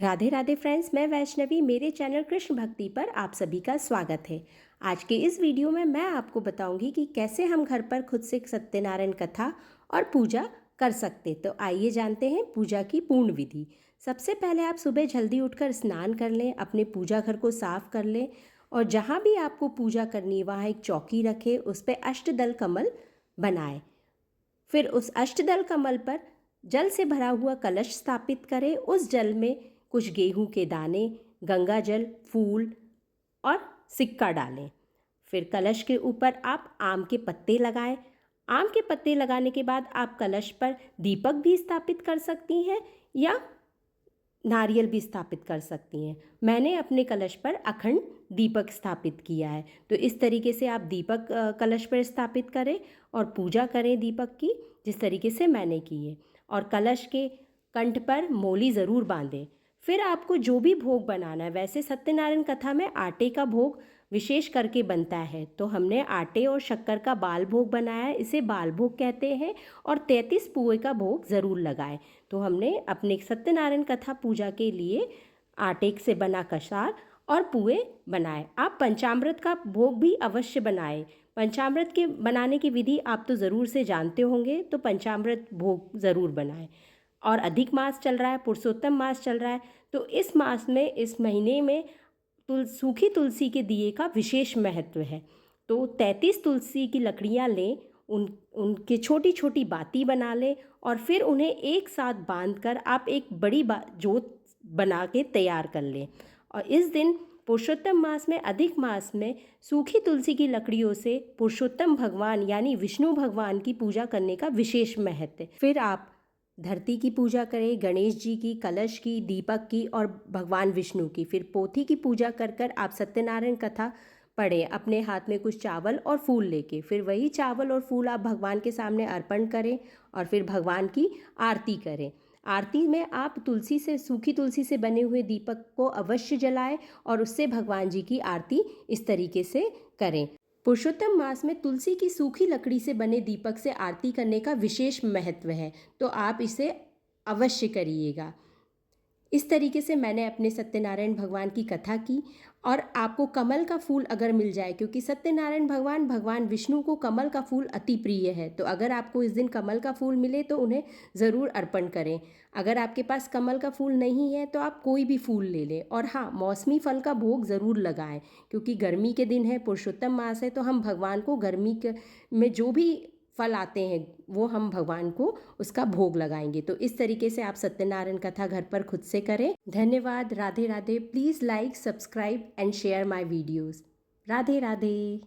Radhe Radhe friends, मैं वैष्णवी। मेरे channel Krishna भक्ति पर आप सभी का स्वागत है। आज के इस वीडियो में मैं आपको बताऊंगी कि कैसे हम घर पर खुद से सत्यनारायण कथा और पूजा कर सकते। तो आइए जानते हैं पूजा की पूर्ण विधि। सबसे पहले आप सुबह जल्दी उठकर स्नान कर लें, अपने पूजा घर को साफ कर लें और जहाँ भी आपको पूजा करनी है वहाँ एक चौकी रखें, उस पर अष्टदल कमल बनाएं। फिर उस अष्टदल कमल पर जल से भरा हुआ कलश स्थापित करें। उस जल में कुछ गेहूं के दाने, गंगा जल, फूल और सिक्का डालें। फिर कलश के ऊपर आप आम के पत्ते लगाएं। आम के पत्ते लगाने के बाद आप कलश पर दीपक भी स्थापित कर सकती हैं या नारियल भी स्थापित कर सकती हैं। मैंने अपने कलश पर अखंड दीपक स्थापित किया है। तो इस तरीके से आप दीपक कलश पर स्थापित करें और पूजा करें दीपक की, जिस तरीके से मैंने की है। और कलश के कंठ पर मोली ज़रूर बांधें। फिर आपको जो भी भोग बनाना है, वैसे सत्यनारायण कथा में आटे का भोग विशेष करके बनता है, तो हमने आटे और शक्कर का बाल भोग बनाया है, इसे बाल भोग कहते हैं। और 33 पुए का भोग ज़रूर लगाएं। तो हमने अपने सत्यनारायण कथा पूजा के लिए आटे से बना कसार और पुए बनाए। आप पंचामृत का भोग भी अवश्य बनाएं। पंचामृत के बनाने की विधि आप तो ज़रूर से जानते होंगे, तो पंचामृत भोग ज़रूर बनाएं। और अधिक मास चल रहा है, पुरुषोत्तम मास चल रहा है, तो इस मास में, इस महीने में सूखी तुलसी के दिए का विशेष महत्व है। तो 33 तुलसी की लकड़ियाँ लें, उनके छोटी छोटी बाती बना लें और फिर उन्हें एक साथ बांधकर आप एक बड़ी जोत बना के तैयार कर लें। और इस दिन पुरुषोत्तम मास में, अधिक मास में, सूखी तुलसी की लकड़ियों से पुरुषोत्तम भगवान यानी विष्णु भगवान की पूजा करने का विशेष महत्व है। फिर आप धरती की पूजा करें, गणेश जी की, कलश की, दीपक की और भगवान विष्णु की। फिर पोथी की पूजा कर कर आप सत्यनारायण कथा पढ़ें, अपने हाथ में कुछ चावल और फूल लेके। फिर वही चावल और फूल आप भगवान के सामने अर्पण करें और फिर भगवान की आरती करें। आरती में आप तुलसी से, सूखी तुलसी से बने हुए दीपक को अवश्य जलाएं और उससे भगवान जी की आरती इस तरीके से करें। पुरुषोत्तम मास में तुलसी की सूखी लकड़ी से बने दीपक से आरती करने का विशेष महत्व है, तो आप इसे अवश्य करिएगा। इस तरीके से मैंने अपने सत्यनारायण भगवान की कथा की। और आपको कमल का फूल अगर मिल जाए, क्योंकि सत्यनारायण भगवान, भगवान विष्णु को कमल का फूल अति प्रिय है, तो अगर आपको इस दिन कमल का फूल मिले तो उन्हें ज़रूर अर्पण करें। अगर आपके पास कमल का फूल नहीं है तो आप कोई भी फूल ले लें। और हाँ, मौसमी फल का भोग ज़रूर लगाएं, क्योंकि गर्मी के दिन है, पुरुषोत्तम मास है, तो हम भगवान को गर्मी में जो भी फल आते हैं वो हम भगवान को उसका भोग लगाएंगे। तो इस तरीके से आप सत्यनारायण कथा घर पर खुद से करें। धन्यवाद। Radhe Radhe. Please like, subscribe and share my videos. Radhe Radhe.